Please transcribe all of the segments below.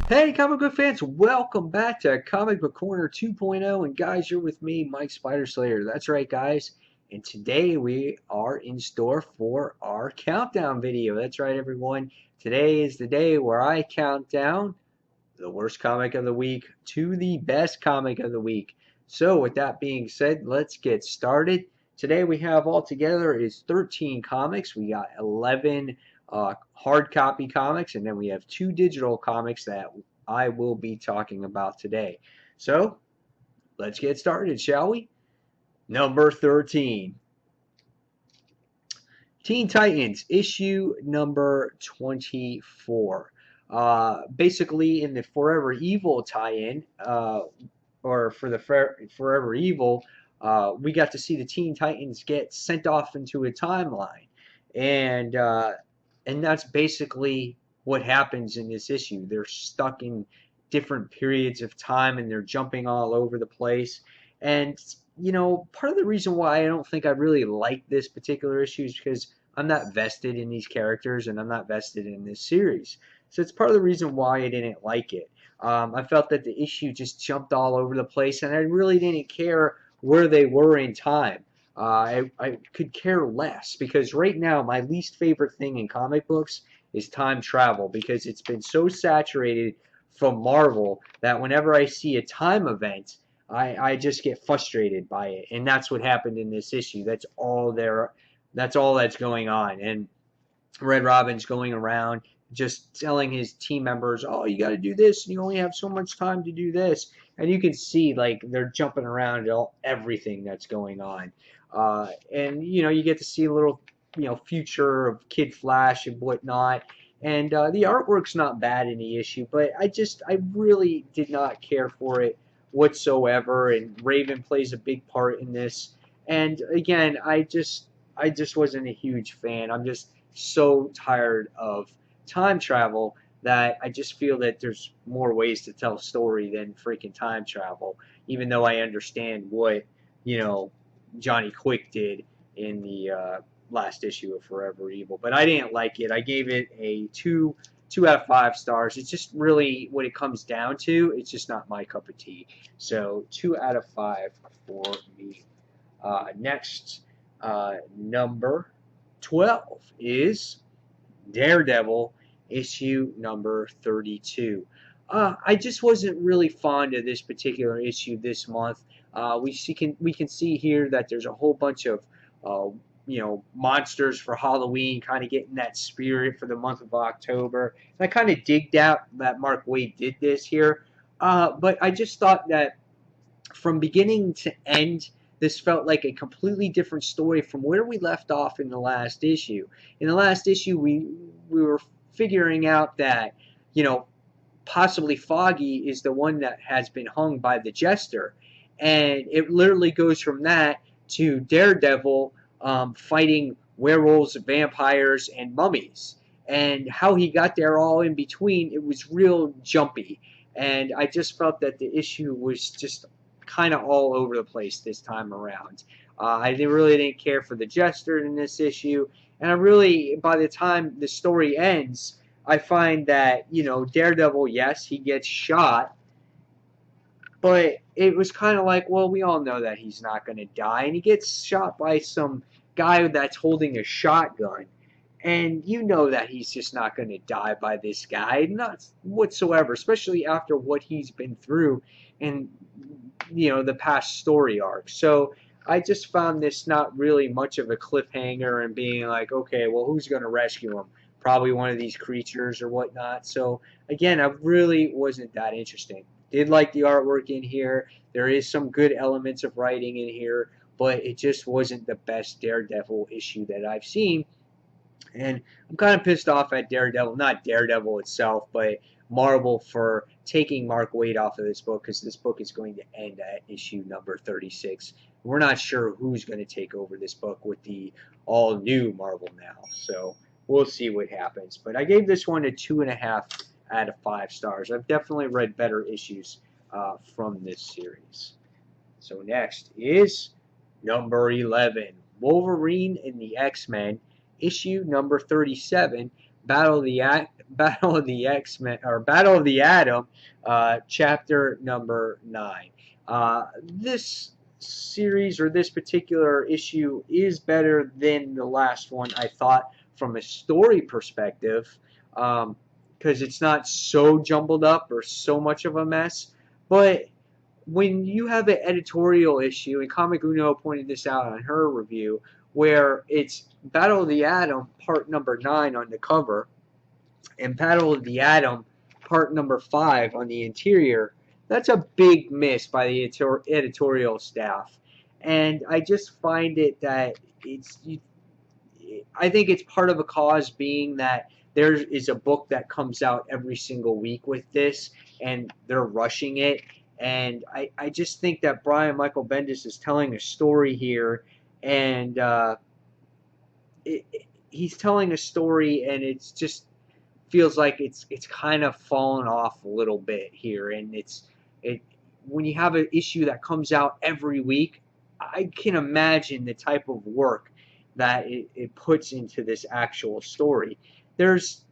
Hey, comic book fans, welcome back to Comic Book Corner 2.0. And guys, you're with me, Mike Spider Slayer. That's right, guys. And today we are in store for our countdown video. That's right, everyone. Today is the day where I count down the worst comic of the week to the best comic of the week. So, with that being said, let's get started. Today we have altogether is 13 comics. We got 11 hard copy comics, and then we have 2 digital comics that I will be talking about today. So, let's get started, shall we? Number 13. Teen Titans, issue number 24. Basically, in the Forever Evil tie-in, or for the Forever Evil, we got to see the Teen Titans get sent off into a timeline, and that's basically what happens in this issue. They're stuck in different periods of time, and they're jumping all over the place. And part of the reason why I don't think I really like this particular issue is because I'm not vested in these characters, and I'm not vested in this series. So it's part of the reason why I didn't like it. I felt that the issue just jumped all over the place, and I really didn't care where they were in time. I could care less because right now my least favorite thing in comic books is time travel, because it's been so saturated from Marvel that whenever I see a time event, I just get frustrated by it, and that's what happened in this issue. That's all that's going on. And Red Robin's going around just telling his team members, "Oh, you got to do this, and you only have so much time to do this." And you can see like they're jumping around at everything that's going on, and you get to see a little future of Kid Flash and whatnot. And the artwork's not bad in the issue, but I really did not care for it whatsoever. And Raven plays a big part in this. And again, I just wasn't a huge fan. I'm just so tired of time travel that I just feel that there's more ways to tell a story than freaking time travel. Even though I understand what you know Johnny Quick did in the last issue of Forever Evil, but I didn't like it. I gave it a two out of 5 stars. It's just really what it comes down to. It's just not my cup of tea. So 2 out of 5 for me. Next, number 12 is Daredevil, issue number 32. I just wasn't really fond of this particular issue this month. We can see here that there's a whole bunch of monsters for Halloween, kind of getting that spirit for the month of October. And I kind of digged out that Mark Waid did this here, but I just thought that from beginning to end, this felt like a completely different story from where we left off in the last issue. In the last issue, we were figuring out that, possibly Foggy is the one that has been hung by the Jester. And it literally goes from that to Daredevil fighting werewolves, vampires, and mummies. And how he got there all in between, it was real jumpy. And I just felt that the issue was just kind of all over the place this time around. I really didn't care for the Jester in this issue, and by the time the story ends, I find that Daredevil, yes, he gets shot, but it was kind of like, well, we all know that he's not going to die, and he gets shot by some guy that's holding a shotgun. And you know that he's just not going to die by this guy, not whatsoever, especially after what he's been through in the past story arc. So I just found this not really much of a cliffhanger, and being like, okay, well, who's going to rescue him? Probably one of these creatures or whatnot. So again, I really wasn't that interesting. Did like the artwork in here. There is some good elements of writing in here, but it just wasn't the best Daredevil issue that I've seen. And I'm kind of pissed off at Daredevil, not Daredevil itself, but Marvel for taking Mark Waid off of this book, because this book is going to end at issue number 36. We're not sure who's going to take over this book with the all new Marvel now. So we'll see what happens. But I gave this one a 2.5 out of 5 stars. I've definitely read better issues from this series. So next is number 11, Wolverine and the X-Men, issue number 37, Battle of the X-Men, or Battle of the Atom, chapter number 9. This series, or this particular issue, is better than the last one, I thought, from a story perspective, because it's not so jumbled up or so much of a mess. But when you have an editorial issue, and Comic Uno pointed this out on her review, where it's Battle of the Atom part number 9 on the cover, and Battle of the Atom part number 5 on the interior, that's a big miss by the editorial staff. And I just find it that I think it's part of a cause being that there is a book that comes out every single week with this, and they're rushing it. And I just think that Brian Michael Bendis is telling a story here, and he's telling a story, and it's just feels like it's kind of fallen off a little bit here. And it when you have an issue that comes out every week, I can imagine the type of work that it puts into this actual story. There's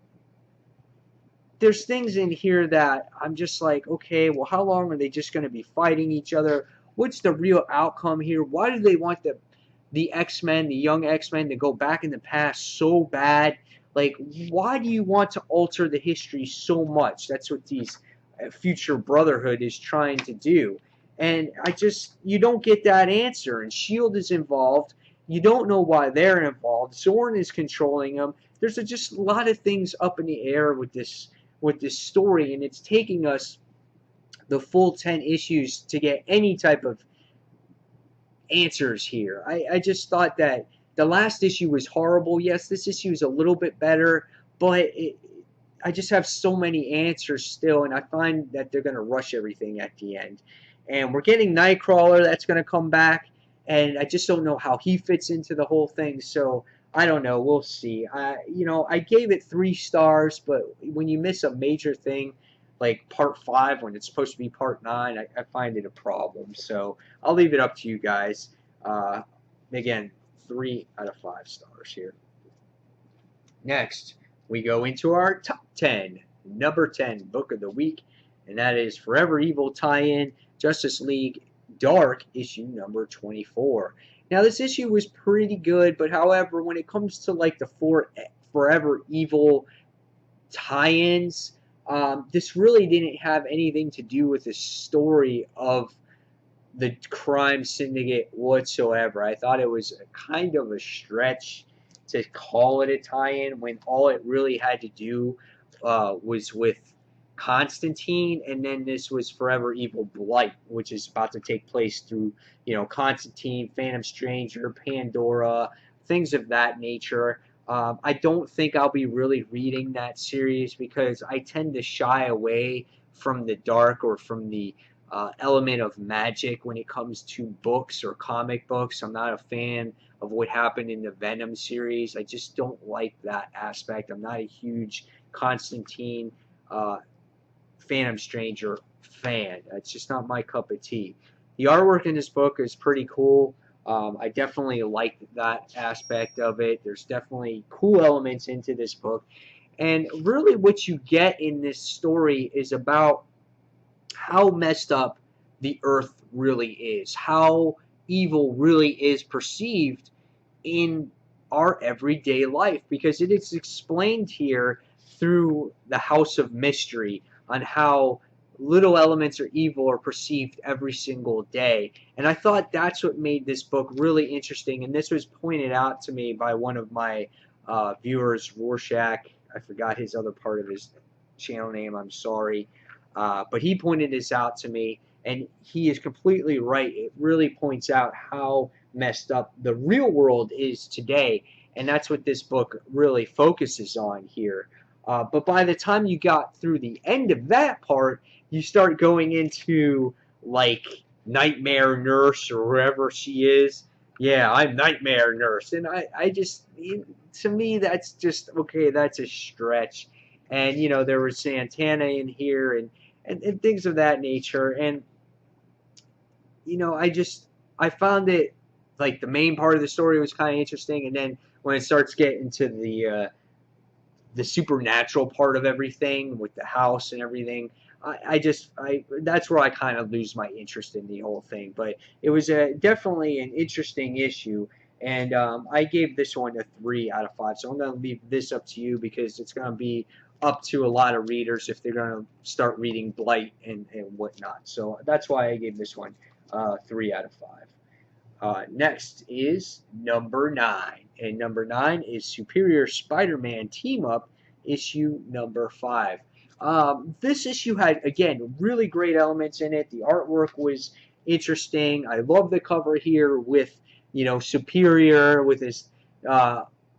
things in here that I'm just like, okay, well, how long are they just going to be fighting each other? What's the real outcome here? Why do they want the X-Men, the young X-Men, to go back in the past so bad? Like, why do you want to alter the history so much? That's what these future Brotherhood is trying to do. And you don't get that answer. And S.H.I.E.L.D. is involved. You don't know why they're involved. Zorn is controlling them. There's just a lot of things up in the air with this story, and it's taking us the full 10 issues to get any type of answers here. I just thought that the last issue was horrible. Yes, this issue is a little bit better, but I just have so many answers still, and I find that they're going to rush everything at the end. And we're getting Nightcrawler that's going to come back, and I just don't know how he fits into the whole thing. So I don't know. We'll see. I gave it 3 stars, but when you miss a major thing like part 5 when it's supposed to be part 9, I find it a problem. So I'll leave it up to you guys. Again, 3 out of 5 stars here. Next, we go into our top 10, number 10 book of the week, and that is Forever Evil tie-in Justice League Dark issue number 24. Now, this issue was pretty good, but however, when it comes to like the Forever Evil tie-ins, this really didn't have anything to do with the story of the crime syndicate whatsoever. I thought it was kind of a stretch to call it a tie-in when all it really had to do was with Constantine, and then this was Forever Evil Blight, which is about to take place through, Constantine, Phantom Stranger, Pandora, things of that nature. I don't think I'll be really reading that series because I tend to shy away from the dark or from the element of magic when it comes to books or comic books. I'm not a fan of what happened in the Venom series. I just don't like that aspect. I'm not a huge Constantine Phantom Stranger fan. It's just not my cup of tea. The artwork in this book is pretty cool. I definitely like that aspect of it. There's definitely cool elements into this book. And really what you get in this story is about how messed up the Earth really is, how evil really is perceived in our everyday life, because it is explained here through the House of Mystery on how little elements of evil are perceived every single day. And I thought that's what made this book really interesting, and this was pointed out to me by one of my viewers, Rorschach. I forgot his other part of his channel name, I'm sorry. But he pointed this out to me, and he is completely right. It really points out how messed up the real world is today, and that's what this book really focuses on here. But by the time you got through the end of that part, you start going into, like, Nightmare Nurse or wherever she is. Yeah, I'm Nightmare Nurse. And I just, to me, that's just, okay, that's a stretch. And, there was Santana in here and things of that nature. And, I found it, like, the main part of the story was kind of interesting. And then when it starts getting to the supernatural part of everything with the house and everything. I that's where I kind of lose my interest in the whole thing. But it was definitely an interesting issue, and I gave this one a 3 out of 5. So I'm going to leave this up to you because it's going to be up to a lot of readers if they're going to start reading Blight and whatnot. So that's why I gave this one 3 out of 5. Next is number 9, and number 9 is Superior Spider-Man Team Up, issue number 5. This issue had, again, really great elements in it. The artwork was interesting. I love the cover here with, Superior with his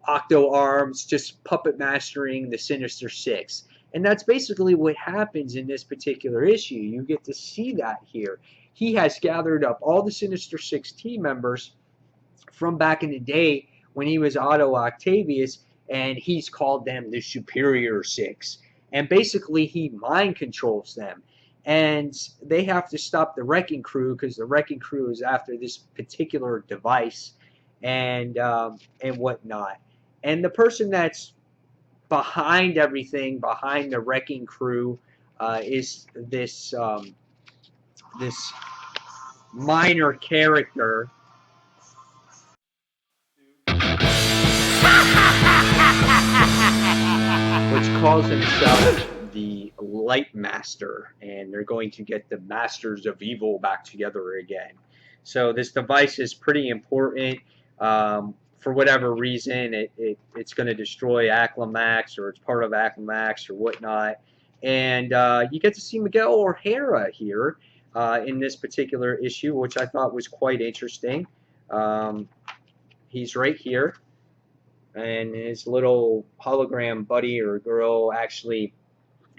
octo arms just puppet mastering the Sinister Six. And that's basically what happens in this particular issue. You get to see that here. He has gathered up all the Sinister Six team members from back in the day when he was Otto Octavius, and he's called them the Superior Six. And basically, he mind controls them. And they have to stop the Wrecking Crew because the Wrecking Crew is after this particular device and whatnot. And the person that's behind everything, behind the Wrecking Crew, is this this minor character which calls himself the Light Master, and they're going to get the Masters of Evil back together again. So this device is pretty important. For whatever reason, it's going to destroy Acclamax, or it's part of Acclamax, or whatnot. And you get to see Miguel O'Hara here in this particular issue, which I thought was quite interesting. He's right here, and his little hologram buddy or girl actually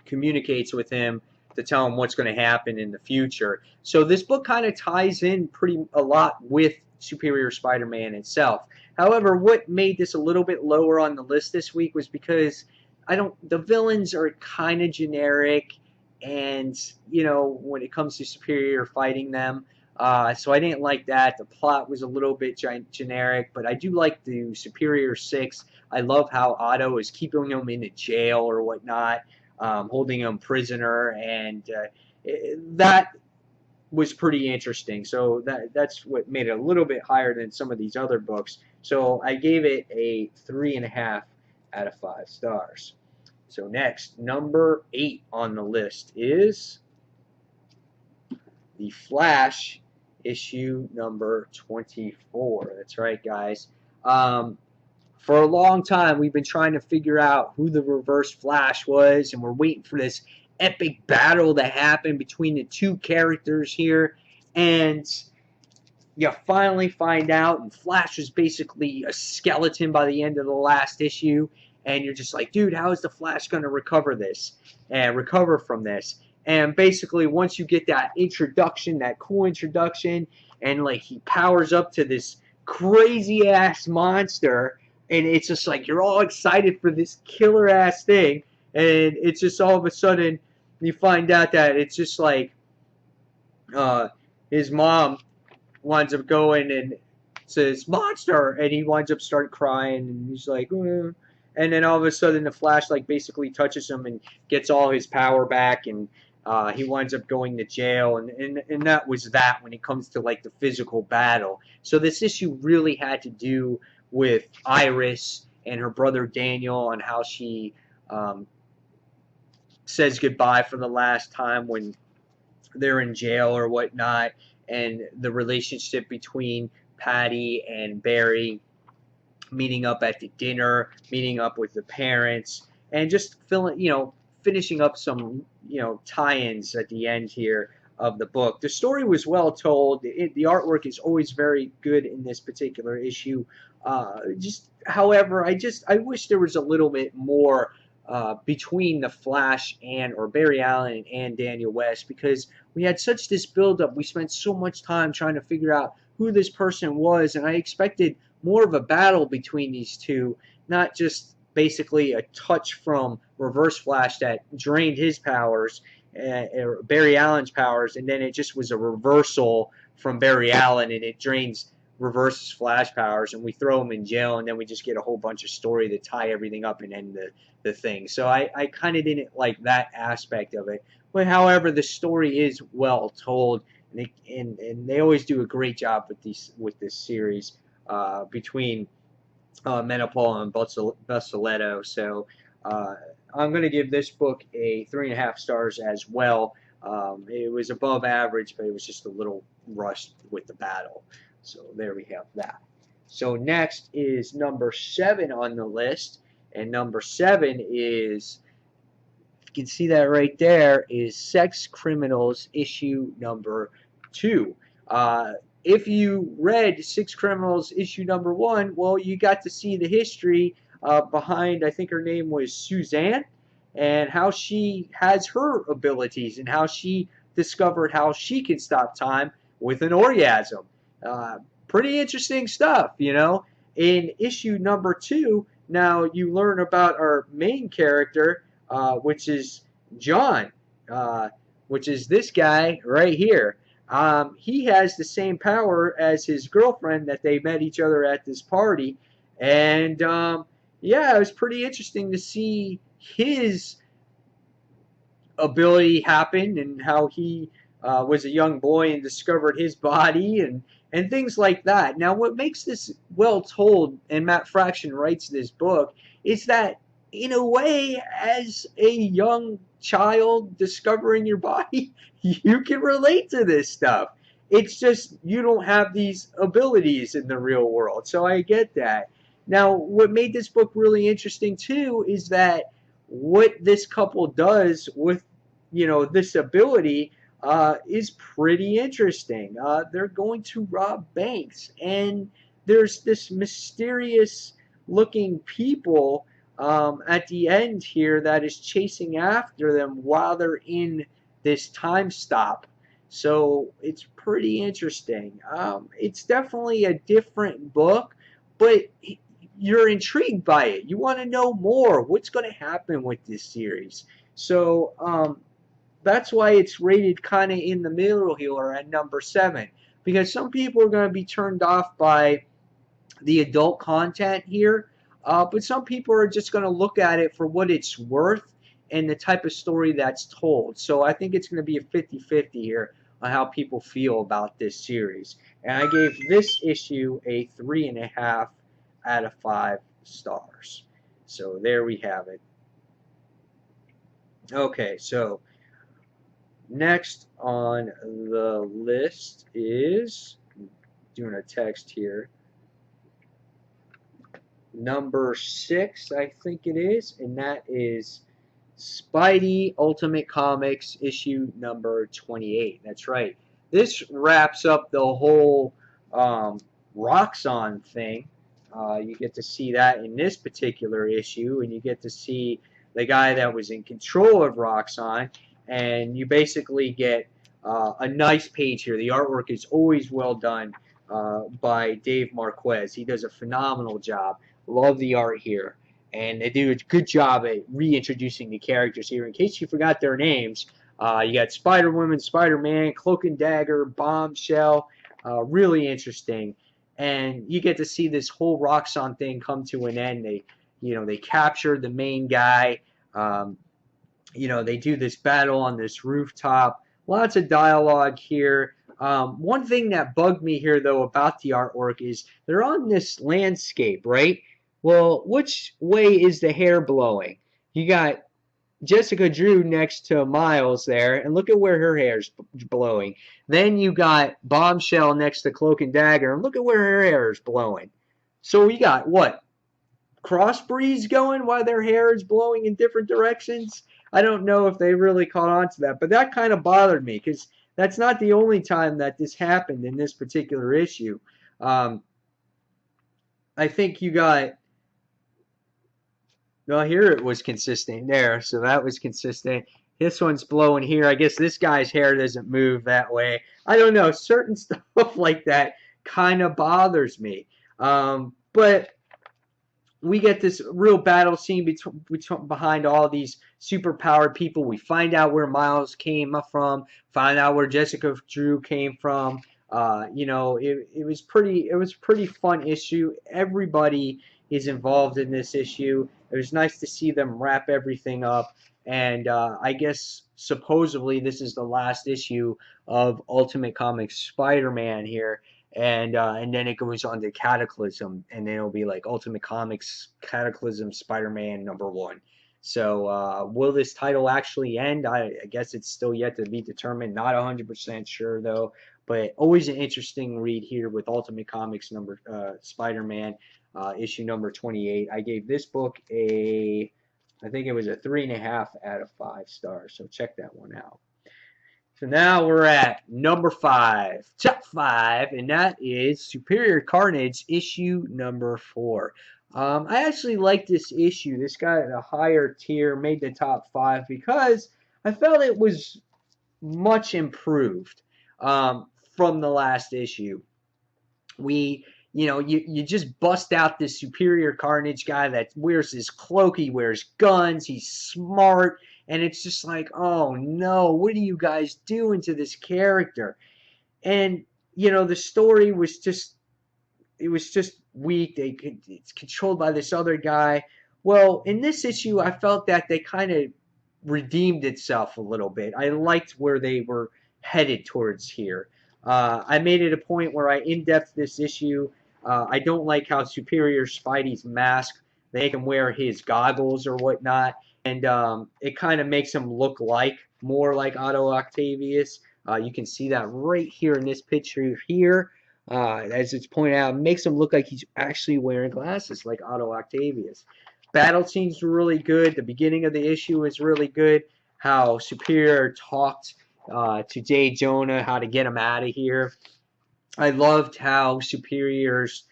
communicates with him to tell him what's going to happen in the future. So this book kind of ties in a lot with Superior Spider-Man itself. However, what made this a little bit lower on the list this week was because the villains are kind of generic, and when it comes to Superior fighting them, so I didn't like that. The plot was a little bit generic, but I do like the Superior Six. I love how Otto is keeping him in a jail or whatnot, holding him prisoner, and that was pretty interesting. So that's what made it a little bit higher than some of these other books. So I gave it a 3.5 out of 5 stars. So next, number 8 on the list is The Flash, issue number 24. That's right, guys. For a long time, we've been trying to figure out who the Reverse Flash was, and we're waiting for this epic battle to happen between the two characters here. And you finally find out, and Flash was basically a skeleton by the end of the last issue. And you're just like, dude, how is the Flash going to recover from this? And basically, once you get that introduction, that cool introduction, and like he powers up to this crazy ass monster, and it's just like you're all excited for this killer ass thing, and it's just all of a sudden you find out that it's just like his mom winds up going and says monster, and he winds up start crying, and he's like, and then all of a sudden the Flash like basically touches him and gets all his power back, and he winds up going to jail, and that was that when it comes to like the physical battle. So this issue really had to do with Iris and her brother Daniel on how she says goodbye for the last time when they're in jail or whatnot, and the relationship between Patty and Barry, meeting up at the dinner, meeting up with the parents, and just finishing up some tie-ins at the end here of the book. The story was well told. The artwork is always very good in this particular issue. However, I wish there was a little bit more between the Flash or Barry Allen and Daniel West, because we had such this build-up. We spent so much time trying to figure out who this person was, and I expected more of a battle between these two, not just basically a touch from Reverse Flash that drained his powers, Barry Allen's powers, and then it just was a reversal from Barry Allen, and it drains reverses Flash powers, and we throw him in jail, and then we just get a whole bunch of story to tie everything up and end the thing. So I kind of didn't like that aspect of it. But however, the story is well told, and they always do a great job with this series between Menopause and Bustoletto. So I'm going to give this book a 3.5 stars as well. It was above average, but it was just a little rushed with the battle. So there we have that. So next is number 7 on the list, and number 7 is, you can see that right there, is Sex Criminals issue number 2. If you read Sex Criminals issue number 1, well, you got to see the history behind, I think her name was Suzanne, and how she has her abilities and how she discovered how she can stop time with an orgasm. Pretty interesting stuff, you know. In issue number 2, now you learn about our main character, which is John, which is this guy right here. He has the same power as his girlfriend that they met each other at this party. And yeah, it was pretty interesting to see his ability happen and how he was a young boy and discovered his body and things like that. Now, what makes this well told, and Matt Fraction writes this book, is that in a way, as a young child discovering your body, you can relate to this stuff. It's just you don't have these abilities in the real world. So I get that. Now, what made this book really interesting too is that what this couple does with, you know, this ability is pretty interesting. They're going to rob banks, and there's this mysterious looking people at the end here that is chasing after them while they're in this time stop. So it's pretty interesting. It's definitely a different book, but you're intrigued by it. You want to know more. What's going to happen with this series? So that's why it's rated kind of in the middle here at number 7. Because some people are going to be turned off by the adult content here. But some people are just going to look at it for what it's worth and the type of story that's told. So I think it's going to be a 50-50 here on how people feel about this series. And I gave this issue a 3.5 out of 5 stars. So there we have it. Okay, so next on the list is, doing a text here, number 6, I think it is, and that is Spidey Ultimate Comics issue number 28. That's right. This wraps up the whole Roxxon thing. You get to see that in this particular issue, and you get to see the guy that was in control of Roxxon, and you basically get a nice page here. The artwork is always well done by Dave Marquez. He does a phenomenal job. Love the art here. And they do a good job at reintroducing the characters here. In case you forgot their names, you got Spider-Woman, Spider-Man, Cloak and Dagger, Bombshell. Really interesting. And you get to see this whole Roxxon thing come to an end. They capture the main guy. They do this battle on this rooftop. Lots of dialogue here. One thing that bugged me here, though, about the artwork is they're on this landscape, right? Well, which way is the hair blowing? You got Jessica Drew next to Miles there, and look at where her hair's blowing. Then you got Bombshell next to Cloak and Dagger, and look at where her hair is blowing. So we got, what, crossbreeds going while their hair is blowing in different directions? I don't know if they really caught on to that, but that kind of bothered me, because that's not the only time that this happened in this particular issue. I think you got... Well, here it was consistent there, so that was consistent. This one's blowing here. I guess this guy's hair doesn't move that way. I don't know. Certain stuff like that kind of bothers me. But we get this real battle scene behind all these superpowered people. We find out where Miles came from, find out where Jessica Drew came from. You know, it was pretty fun issue. Everybody is involved in this issue. It was nice to see them wrap everything up. And I guess supposedly this is the last issue of Ultimate Comics Spider-Man here, and then it goes on to Cataclysm, and then it'll be like Ultimate Comics Cataclysm Spider-Man #1. So will this title actually end? I guess it's still yet to be determined. Not 100% sure though, but always an interesting read here with Ultimate Comics Spider-Man issue number 28. I gave this book I think it was a 3.5 out of 5 stars. So check that one out. So now we're at number 5, top 5, and that is Superior Carnage issue number 4. I actually like this issue. This got a higher tier, made the top 5 because I felt it was much improved from the last issue. You just bust out this Superior Carnage guy that wears his cloak, he wears guns, he's smart, and it's just like, oh no, what are you guys doing to this character? And the story was just weak. It's controlled by this other guy. Well, in this issue, I felt that they kind of redeemed itself a little bit. I liked where they were headed towards here. I made it a point where I in-depth this issue. I don't like how Superior Spidey's mask, they make him wear his goggles or whatnot, and it kind of makes him look more like Otto Octavius. You can see that right here in this picture here. As it's pointed out, it makes him look like he's actually wearing glasses like Otto Octavius. Battle scenes were really good. The beginning of the issue was really good. How Superior talked to J. Jonah, how to get him out of here. I loved how Superior's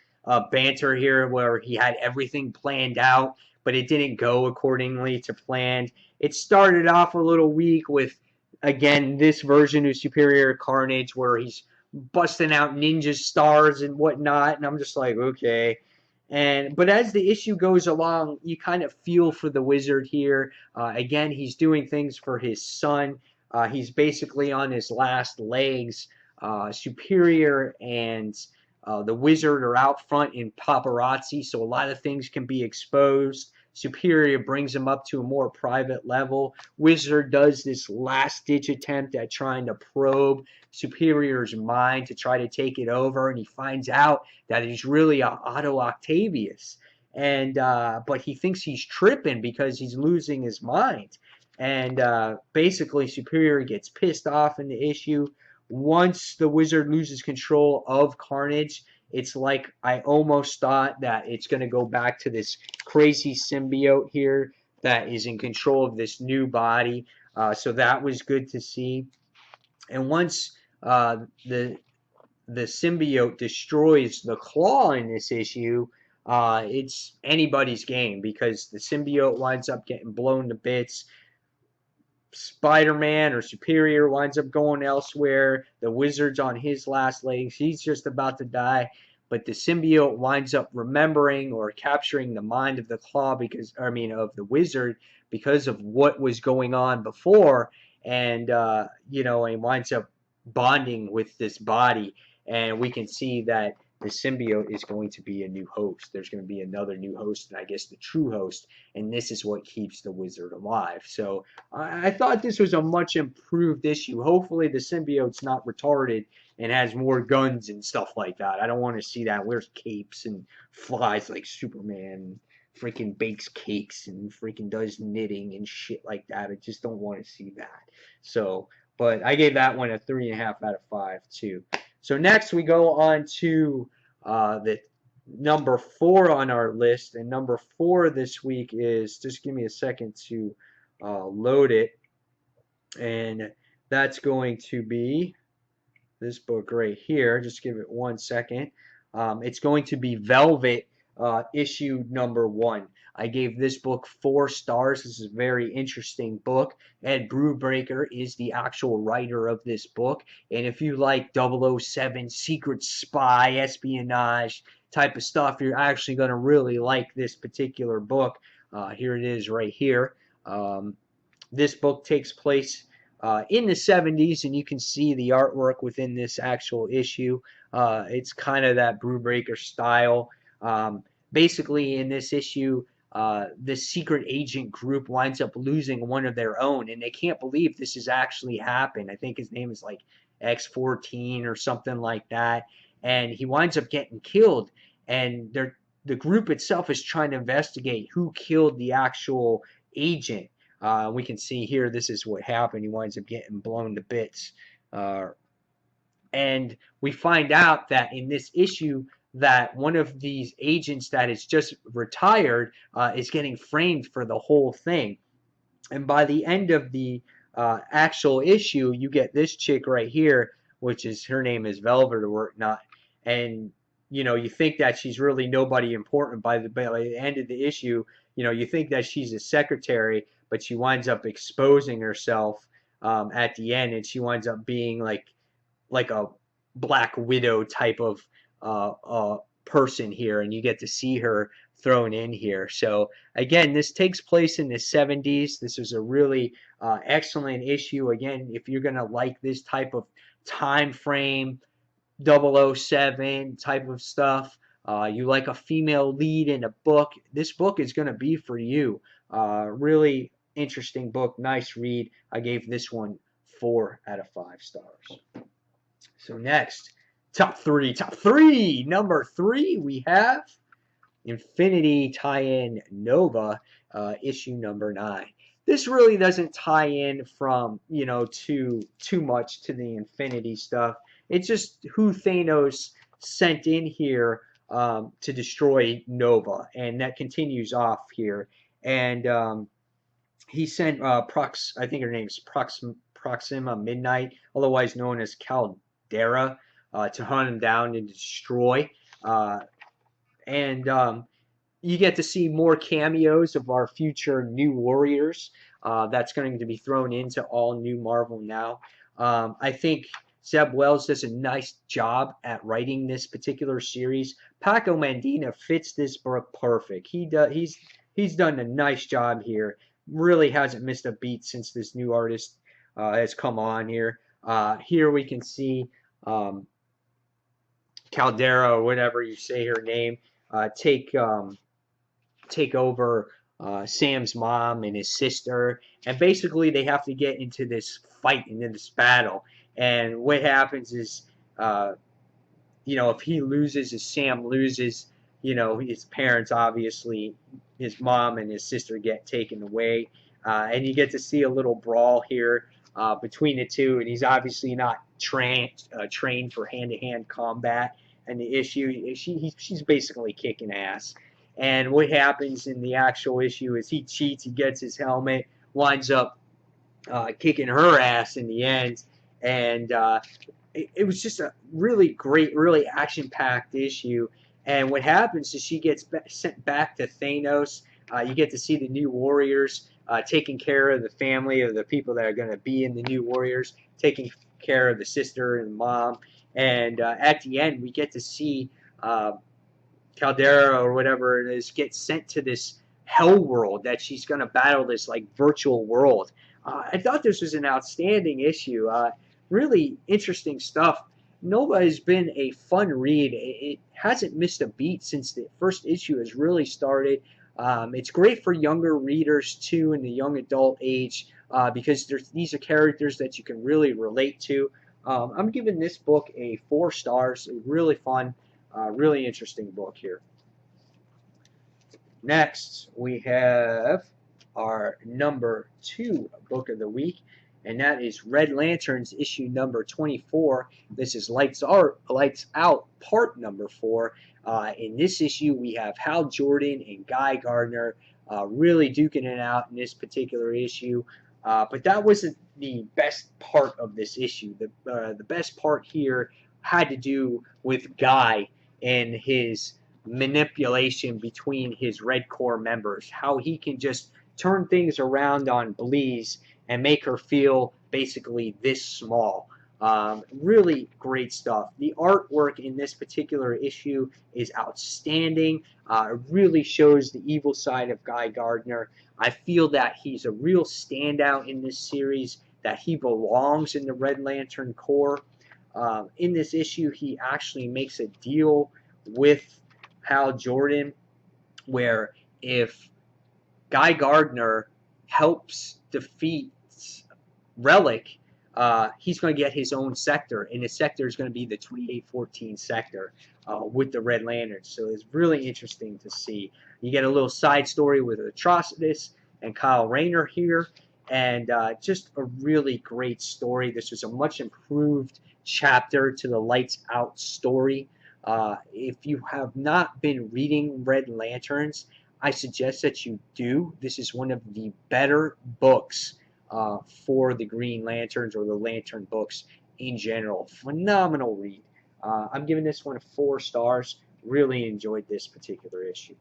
banter here, where he had everything planned out, but it didn't go accordingly to planned. It started off a little weak with, again, this version of Superior Carnage, where he's busting out ninja stars and whatnot, and I'm just like, okay. But as the issue goes along, you kind of feel for the Wizard here. Again, he's doing things for his son. He's basically on his last legs. Superior and the Wizard are out front in paparazzi, so a lot of things can be exposed. Superior brings him up to a more private level. Wizard does this last-ditch attempt at trying to probe Superior's mind to try to take it over, and he finds out that he's really Otto Octavius. But he thinks he's tripping because he's losing his mind. And basically, Superior gets pissed off in the issue. Once the Wizard loses control of Carnage, it's like I almost thought that it's going to go back to this crazy symbiote here that is in control of this new body. So that was good to see. And once the symbiote destroys the Claw in this issue, it's anybody's game because the symbiote winds up getting blown to bits. Spider-Man or Superior winds up going elsewhere. The Wizard's on his last legs. He's just about to die. But the symbiote winds up remembering or capturing the mind of the Claw of the Wizard because of what was going on before. And, and winds up bonding with this body. And we can see that the symbiote is going to be a new host. There's going to be another new host, and I guess the true host, and this is what keeps the Wizard alive. So I thought this was a much improved issue. Hopefully the symbiote's not retarded and has more guns and stuff like that. I don't want to see that. Wears capes and flies like Superman, freaking bakes cakes and freaking does knitting and shit like that. I just don't want to see that. So, but I gave that one a 3.5 out of 5 too. So next we go on to the number 4 on our list, and number 4 this week is, just give me a second to load it, and that's going to be this book right here. Just give it 1 second. It's going to be Velvet issue number 1. I gave this book 4 stars. This is a very interesting book. Ed Brubaker is the actual writer of this book. And if you like 007, secret spy, espionage type of stuff, you're actually going to really like this particular book. Here it is right here. This book takes place in the 70s, and you can see the artwork within this actual issue. It's kind of that Brewbreaker style. Basically, in this issue, the secret agent group winds up losing one of their own, and they can't believe this has actually happened. I think his name is like X14 or something like that, and he winds up getting killed. And the group itself is trying to investigate who killed the actual agent. We can see here this is what happened. He winds up getting blown to bits. And we find out that in this issue that one of these agents that is just retired is getting framed for the whole thing. And by the end of the actual issue, you get this chick right here, which is, her name is Velvet or whatnot. And, you know, you think that she's really nobody important by the end of the issue. You know, you think that she's a secretary, but she winds up exposing herself at the end, and she winds up being like a Black Widow type of person here, and you get to see her thrown in here. So again, this takes place in the 70s. This is a really excellent issue. Again, if you're going to like this type of time frame, 007 type of stuff, you like a female lead in a book, this book is going to be for you. Really interesting book, nice read. I gave this one 4 out of 5 stars. So next, top three. Number 3, we have Infinity tie-in Nova, issue number 9. This really doesn't tie in from, you know, too much to the Infinity stuff. It's just who Thanos sent in here to destroy Nova, and that continues off here. And he sent I think her name's Proxima Midnight, otherwise known as Caldera, to hunt him down and destroy. And you get to see more cameos of our future New Warriors. That's going to be thrown into all new Marvel now. I think Zeb Wells does a nice job at writing this particular series. Paco Medina fits this book perfect. He's done a nice job here. Really hasn't missed a beat since this new artist has come on here. Here we can see Caldera, or whatever you say her name, take over Sam's mom and his sister, and basically they have to get into this fight, into this battle. And what happens is, you know, if he loses, if Sam loses, you know, his parents, obviously, his mom and his sister get taken away. And you get to see a little brawl here between the two, and he's obviously not trained for hand-to-hand combat. And the issue, she's basically kicking ass. And what happens in the actual issue is he cheats, he gets his helmet, winds up kicking her ass in the end. And it was just a really great, really action-packed issue. And what happens is she gets sent back to Thanos. You get to see the New Warriors taking care of the family of the people that are going to be in the New Warriors, taking care of the sister and the mom. And at the end, we get to see Caldera, or whatever it is, get sent to this hell world that she's going to battle, this like virtual world. I thought this was an outstanding issue. Really interesting stuff. Nova has been a fun read. It hasn't missed a beat since the first issue has really started. It's great for younger readers too, in the young adult age, because these are characters that you can really relate to. I'm giving this book a 4 stars. Really fun, really interesting book here. Next, we have our number 2 book of the week, and that is Red Lanterns issue number 24. This is Lights Out part number 4. In this issue, we have Hal Jordan and Guy Gardner really duking it out in this particular issue. But that wasn't the best part of this issue. The best part here had to do with Guy and his manipulation between his Red Corps members. How he can just turn things around on Bleeze and make her feel basically this small. Really great stuff. The artwork in this particular issue is outstanding. It really shows the evil side of Guy Gardner. I feel that he's a real standout in this series, that he belongs in the Red Lantern Corps. In this issue, he actually makes a deal with Hal Jordan where if Guy Gardner helps defeat Relic, he's going to get his own sector, and his sector is going to be the 2814 sector with the Red Lanterns. So it's really interesting to see. You get a little side story with Atrocitus and Kyle Rayner here, and just a really great story. This was a much improved chapter to the Lights Out story. If you have not been reading Red Lanterns, I suggest that you do. This is one of the better books for the Green Lanterns or the Lantern books in general. Phenomenal read. I'm giving this one 4 stars. Really enjoyed this particular issue.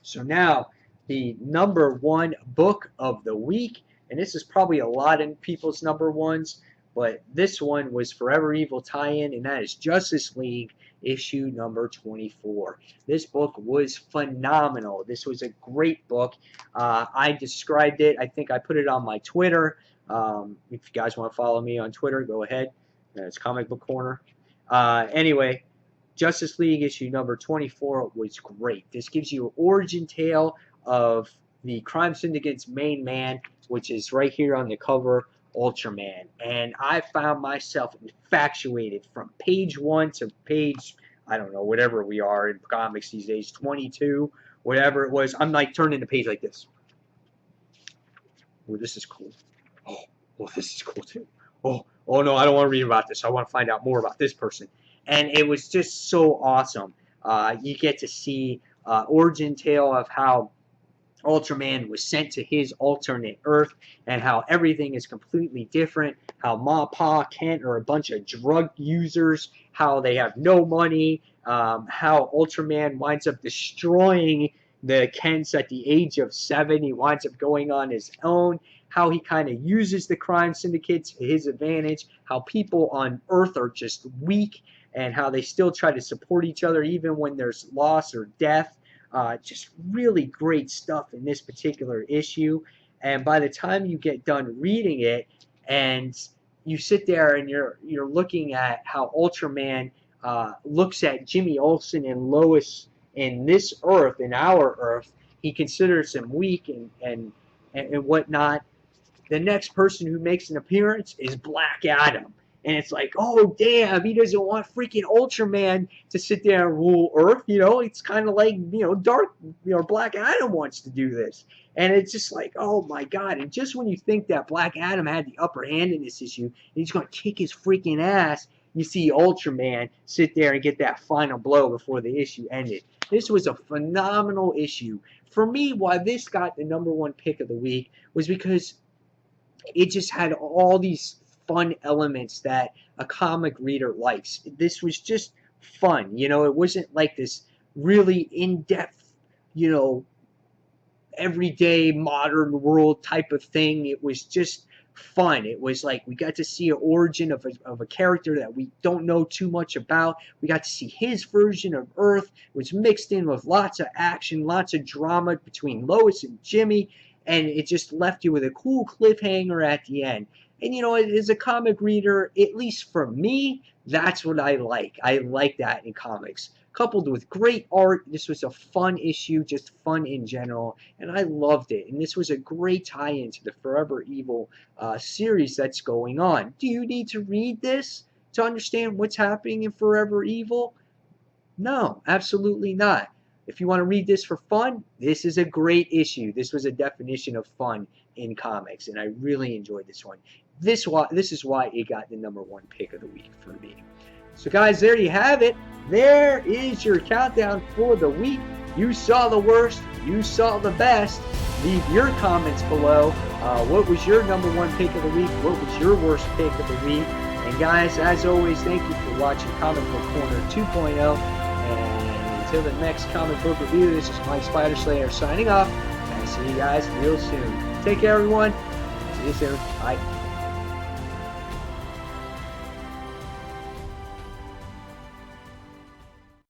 So now, the number 1 book of the week, and this is probably a lot of people's number ones, but this one was Forever Evil tie-in, and that is Justice League issue number 24. This book was phenomenal. This was a great book. I described it. I think I put it on my Twitter. If you guys want to follow me on Twitter, go ahead. It's Comic Book Corner. Anyway, Justice League issue number 24 was great. This gives you an origin tale of the crime syndicate's main man, which is right here on the cover, Ultraman. And I found myself infatuated from page 1 to page, I don't know, whatever we are in comics these days, 22, whatever it was. I'm like turning the page like this. Oh, this is cool. Oh, this is cool too. Oh no, I don't want to read about this. I want to find out more about this person. And it was just so awesome. You get to see origin tale of how Ultraman was sent to his alternate Earth and how everything is completely different, how Ma, Pa, Kent are a bunch of drug users, how they have no money, how Ultraman winds up destroying the Kents at the age of 7. He winds up going on his own, how he kind of uses the crime syndicates to his advantage, how people on Earth are just weak, and how they still try to support each other even when there's loss or death. Just really great stuff in this particular issue. And by the time you get done reading it and you sit there and you're looking at how Ultraman looks at Jimmy Olsen and Lois in this Earth, in our Earth, he considers them weak and whatnot. The next person who makes an appearance is Black Adam. And it's like, oh, damn, he doesn't want freaking Ultraman to sit there and rule Earth. You know, it's kind of like, Black Adam wants to do this. And it's just like, oh, my God. And just when you think that Black Adam had the upper hand in this issue, and he's going to kick his freaking ass, you see Ultraman sit there and get that final blow before the issue ended. This was a phenomenal issue. For me, why this got the number 1 pick of the week was because it just had all these fun elements that a comic reader likes. This was just fun. It wasn't like this really in-depth, everyday modern world type of thing. It was just fun. It was like we got to see an origin of a character that we don't know too much about. We got to see his version of Earth. It was mixed in with lots of action, lots of drama between Lois and Jimmy, and it just left you with a cool cliffhanger at the end. And, as a comic reader, at least for me, that's what I like. I like that in comics. Coupled with great art, this was a fun issue, just fun in general, and I loved it. And this was a great tie-in to the Forever Evil series that's going on. Do you need to read this to understand what's happening in Forever Evil? No, absolutely not. If you want to read this for fun, this is a great issue. This was a definition of fun in comics, and I really enjoyed this one. This is why it got the number 1 pick of the week for me. So guys, there you have it. There is your countdown for the week. You saw the worst. You saw the best. Leave your comments below. What was your number 1 pick of the week? What was your worst pick of the week? And guys, as always, thank you for watching Comic Book Corner 2.0. And until the next comic book review, this is Mike Spider Slayer signing off. And I'll see you guys real soon. Take care, everyone. See you soon. Bye.